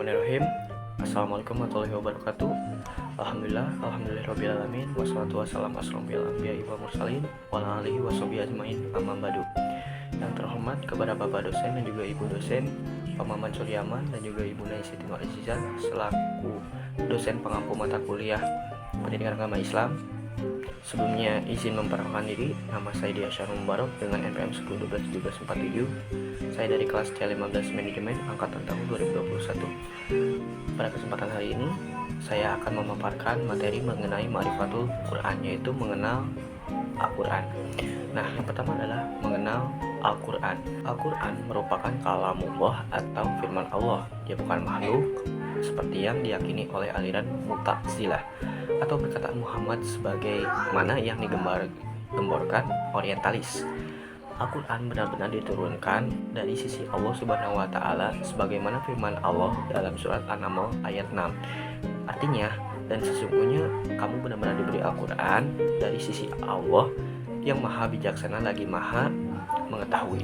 Bismillahirrahmanirrahim. Assalamualaikum warahmatullahi wabarakatuh. Alhamdulillahirrabbilalamin. Wassalatu wassalamu asrofil anbiya'i wal mursalin wa ala alihi washabihi ajmain, amma ba'du. Yang terhormat kepada Bapak dosen dan juga Ibu dosen Pak Maman Suryaman dan juga Ibu Siti Nur Azizah selaku dosen pengampu mata kuliah Pendidikan Agama Islam. Sebelumnya izin memperkenalkan diri, nama saya Dia Syarul Mubarak dengan NPM 10121747. Saya dari kelas C15 Manajemen angkatan tahun 2021. Pada kesempatan hari ini, saya akan memaparkan materi mengenai Ma'rifatul Quran, yaitu mengenal Al-Quran. Nah, yang pertama adalah mengenal Al-Quran. Al-Quran merupakan kalamullah atau firman Allah. Dia bukan makhluk seperti yang diyakini oleh aliran Mu'tazilah atau perkataan Muhammad sebagai mana yang digemborkan orientalis. Al-Quran benar-benar diturunkan dari sisi Allah Subhanahu wa Ta'ala sebagaimana firman Allah dalam surat An-Naml ayat 6. Artinya, dan sesungguhnya kamu benar-benar diberi Al-Quran dari sisi Allah yang maha bijaksana lagi maha mengetahui.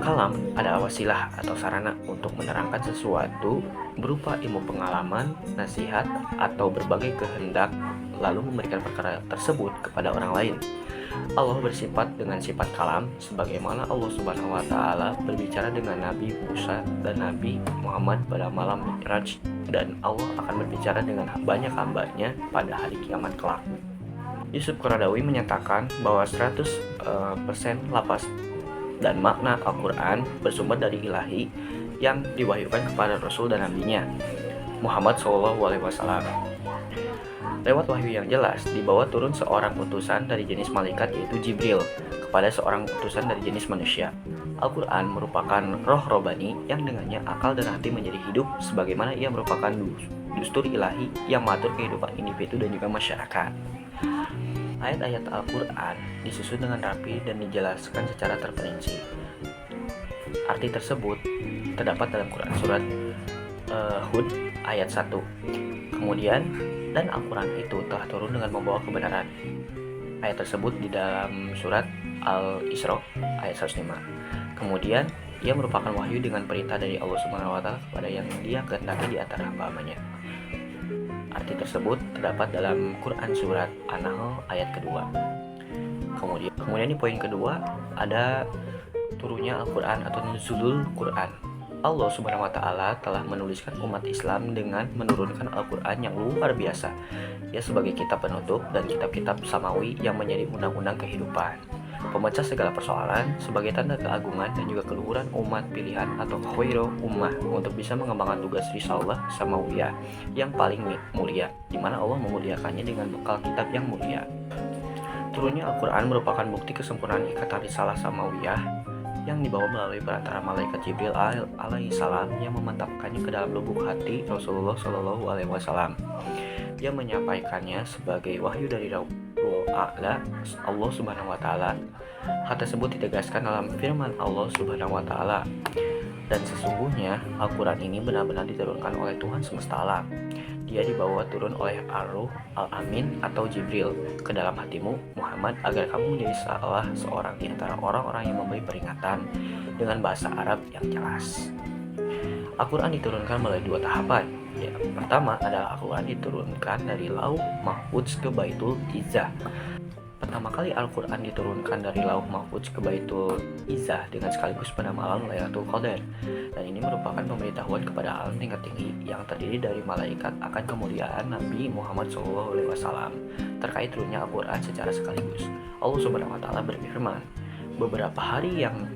Kalam adalah wasilah atau sarana untuk menerangkan sesuatu berupa ilmu pengalaman, nasihat, atau berbagai kehendak, lalu memberikan perkara tersebut kepada orang lain. Allah bersifat dengan sifat kalam, sebagaimana Allah Subhanahu wa Ta'ala berbicara dengan Nabi Musa dan Nabi Muhammad pada malam Mi'raj, dan Allah akan berbicara dengan banyak hambanya pada hari kiamat kelak. Yusuf Qaradawi menyatakan bahwa 100% lafaz dan makna Al-Quran bersumber dari ilahi yang diwahyukan kepada Rasul dan Nabi-Nya Muhammad SAW. Lewat wahyu yang jelas, dibawa turun seorang utusan dari jenis malaikat yaitu Jibril kepada seorang utusan dari jenis manusia. Al-Quran merupakan roh robani yang dengannya akal dan hati menjadi hidup, sebagaimana ia merupakan dustur ilahi yang mengatur kehidupan individu dan juga masyarakat. Ayat-ayat Al-Quran disusun dengan rapi dan dijelaskan secara terperinci. Arti tersebut terdapat dalam Quran surat Hud ayat 1. Kemudian, dan Al-Quran itu telah turun dengan membawa kebenaran. Ayat tersebut di dalam surat Al-Isra ayat 105. Kemudian, ia merupakan wahyu dengan perintah dari Allah Subhanahu wa Ta'ala kepada yang Dia kehendaki di antara hamba-hambanya. Arti tersebut terdapat dalam Quran surat An-Nahl ayat kedua. Kemudian di poin kedua ada turunnya Al-Quran atau nuzulul Quran. Allah Subhanahu wa Ta'ala telah menuliskan umat Islam dengan menurunkan Al-Quran yang luar biasa. Ia sebagai kitab penutup dan kitab-kitab samawi yang menjadi undang-undang kehidupan, pemecah segala persoalan sebagai tanda keagungan dan juga keluhuran umat pilihan atau khairu ummah untuk bisa mengembangkan tugas risalah samawiyah yang paling mulia, di mana Allah memuliakannya dengan bekal kitab yang mulia. Turunnya Al-Quran merupakan bukti kesempurnaan ikatan risalah samawiyah yang dibawa melalui perantara malaikat Jibril alaihissalam yang memantapkannya ke dalam lubuk hati Rasulullah Shallallahu alaihi wasallam. Dia menyampaikannya sebagai wahyu dari Rabbul A'la Allah Subhanahu wa Ta'ala. Hal tersebut ditegaskan dalam firman Allah Subhanahu wa Ta'ala. Dan sesungguhnya Al-Quran ini benar-benar diturunkan oleh Tuhan semesta alam. Dia dibawa turun oleh Ar-Ruh Al-Amin atau Jibril ke dalam hatimu Muhammad agar kamu menjadi salah seorang di antara orang-orang yang memberi peringatan dengan bahasa Arab yang jelas. Al-Quran diturunkan melalui dua tahapan. Yang pertama adalah Al-Quran diturunkan dari Lauh Mahfudz ke Baitul Izzah. Pertama kali Al-Quran diturunkan dari Lauh Mahfudz ke Baitul Izzah dengan sekaligus pada malam Lailatul Qadar. Dan ini merupakan pemberitahuan kepada alam tingkat tinggi yang terdiri dari malaikat akan kemuliaan Nabi Muhammad SAW terkait turunnya Al-Quran secara sekaligus. Allah Subhanahu wa Ta'ala berfirman, beberapa hari yang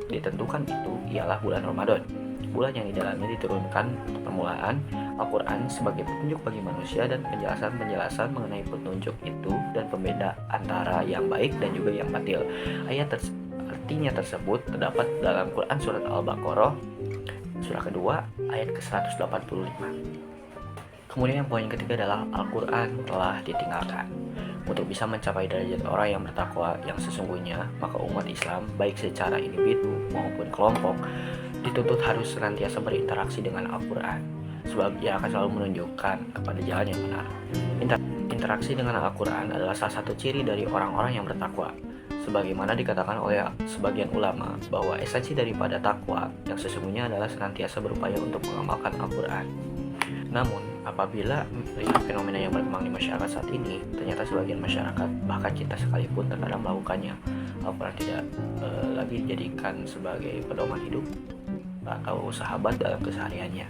ditentukan itu ialah bulan Ramadan, bulan yang di dalamnya diturunkan permulaan Al-Quran sebagai petunjuk bagi manusia dan penjelasan-penjelasan mengenai petunjuk itu dan pembeda antara yang baik dan juga yang batil. Artinya tersebut terdapat dalam Quran surat Al-Baqarah surah kedua ayat ke-185. Kemudian yang poin ketiga adalah Al-Quran telah ditinggalkan. Untuk bisa mencapai derajat orang yang bertakwa yang sesungguhnya, maka umat Islam baik secara individu maupun kelompok dituntut harus senantiasa berinteraksi dengan Al-Quran, sebab ia akan selalu menunjukkan kepada jalan yang benar. Interaksi dengan Al-Quran adalah salah satu ciri dari orang-orang yang bertakwa. Sebagaimana dikatakan oleh sebagian ulama bahwa esensi daripada takwa yang sesungguhnya adalah senantiasa berupaya untuk mengamalkan Al-Quran. Namun, apabila melihat fenomena yang berkembang di masyarakat saat ini, ternyata sebagian masyarakat, bahkan kita sekalipun terkadang melakukannya. Al-Quran tidak lagi dijadikan sebagai pedoman hidup atau sahabat dalam kesehariannya.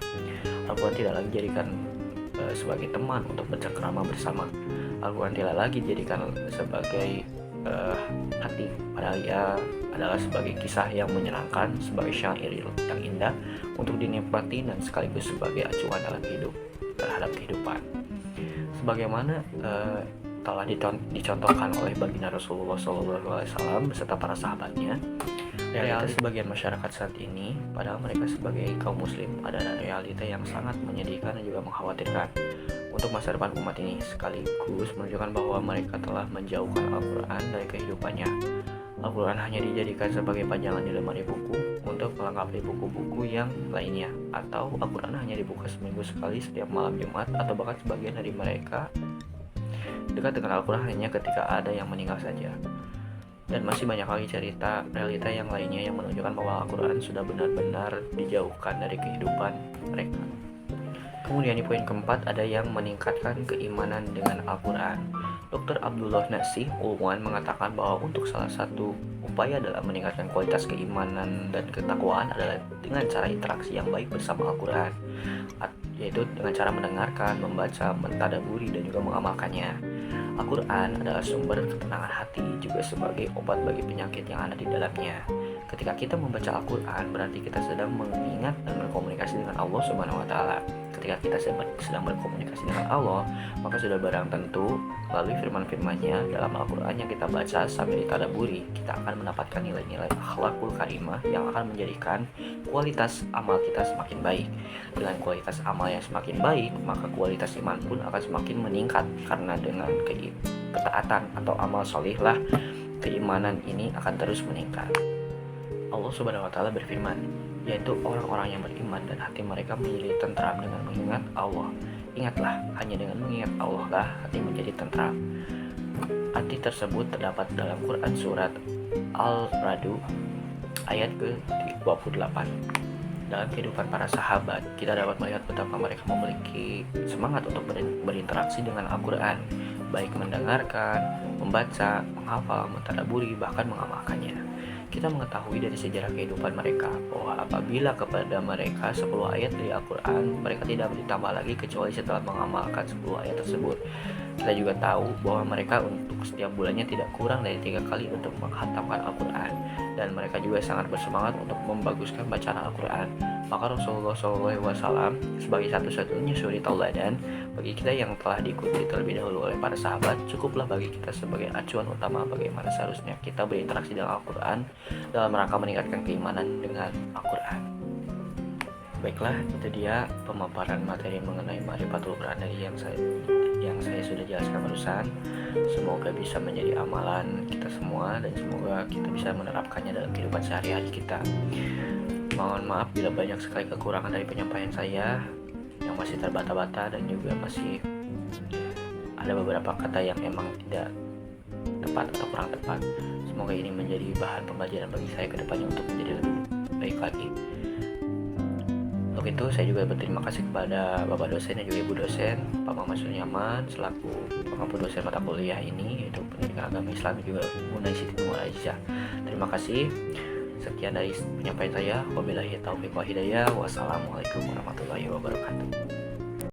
Al-Quran tidak lagi dijadikan sebagai teman untuk bercengkrama bersama. Al-Quran tidak lagi dijadikan sebagai hati, padahal ia adalah sebagai kisah yang menyenangkan, sebagai syair yang indah untuk dinikmati dan sekaligus sebagai acuan dalam hidup terhadap kehidupan. Sebagaimana telah dicontohkan oleh baginda Rasulullah SAW beserta para sahabatnya, realitas sebagian masyarakat saat ini, padahal mereka sebagai kaum muslim, adalah realita yang sangat menyedihkan dan juga mengkhawatirkan untuk masa depan umat ini, sekaligus menunjukkan bahwa mereka telah menjauhkan Al-Quran dari kehidupannya. Al-Quran hanya dijadikan sebagai pajangan di lemari buku untuk melengkapi buku-buku yang lainnya, atau Al-Quran hanya dibuka seminggu sekali setiap malam Jumat, atau bahkan sebagian dari mereka dekat dengan Al-Quran hanya ketika ada yang meninggal saja. Dan masih banyak lagi cerita realita yang lainnya yang menunjukkan bahwa Al-Quran sudah benar-benar dijauhkan dari kehidupan mereka. Kemudian di poin keempat ada yang meningkatkan keimanan dengan Al-Quran. Dr. Abdullah Nasih Ulwan mengatakan bahwa untuk salah satu upaya dalam meningkatkan kualitas keimanan dan ketakwaan adalah dengan cara interaksi yang baik bersama Al-Quran, yaitu dengan cara mendengarkan, membaca, mentadaburi, dan juga mengamalkannya. Al-Quran adalah sumber ketenangan hati, juga sebagai obat bagi penyakit yang ada di dalamnya. Ketika kita membaca Al-Quran, berarti kita sedang mengingat dan berkomunikasi dengan Allah Subhanahu wa Ta'ala. Ketika kita sedang berkomunikasi dengan Allah, maka sudah barang tentu melalui firman-firman-Nya dalam Al-Quran yang kita baca sambil ditadaburi, kita akan mendapatkan nilai-nilai akhlakul karimah yang akan menjadikan kualitas amal kita semakin baik. Dengan kualitas amal yang semakin baik, maka kualitas iman pun akan semakin meningkat, karena dengan ketaatan atau amal solihlah keimanan ini akan terus meningkat. Allah Subhanahu wa Ta'ala berfirman, yaitu orang-orang yang beriman dan hati mereka menjadi tentram dengan mengingat Allah. Ingatlah, hanya dengan mengingat Allah lah hati menjadi tentram. Arti tersebut terdapat dalam Quran surat Al-Ra'd ayat ke-28. Dalam kehidupan para sahabat, kita dapat melihat betapa mereka memiliki semangat untuk berinteraksi dengan Al-Quran, baik mendengarkan, membaca, menghafal, mentadaburi, bahkan mengamalkannya. Kita mengetahui dari sejarah kehidupan mereka bahwa apabila kepada mereka 10 ayat dari Al-Quran, mereka tidak ditambah lagi kecuali setelah mengamalkan 10 ayat tersebut. Kita juga tahu bahwa mereka untuk setiap bulannya tidak kurang dari 3 kali untuk menghatamkan Al-Quran, dan mereka juga sangat bersemangat untuk membaguskan bacaan Al-Quran. Maka Rasulullah SAW sebagai satu-satunya suri tauladan bagi kita yang telah diikuti terlebih dahulu oleh para sahabat, cukuplah bagi kita sebagai acuan utama bagaimana seharusnya kita berinteraksi dengan Al-Quran dalam rangka meningkatkan keimanan dengan Al-Quran. Baiklah, itu dia pemaparan materi mengenai Ma'rifatul Quran dari yang saya sudah jelaskan barusan. Semoga bisa menjadi amalan kita semua dan semoga kita bisa menerapkannya dalam kehidupan sehari-hari kita. Mohon maaf bila banyak sekali kekurangan dari penyampaian saya yang masih terbata-bata dan juga masih ada beberapa kata yang emang tidak tepat atau kurang tepat. Semoga ini menjadi bahan pembelajaran bagi saya ke depannya untuk menjadi lebih baik lagi. Untuk itu saya juga berterima kasih kepada Bapak dosen dan juga Ibu dosen, Pak Muhammad Suryaman selaku pengampu dosen mata kuliah ini, yaitu pendidikan agama Islam dan juga Bunda Siti Nur Aziza. Terima kasih. Sekian dari penyampaian saya. Wabillahi taufiq wal hidayah. Wassalamualaikum warahmatullahi wabarakatuh.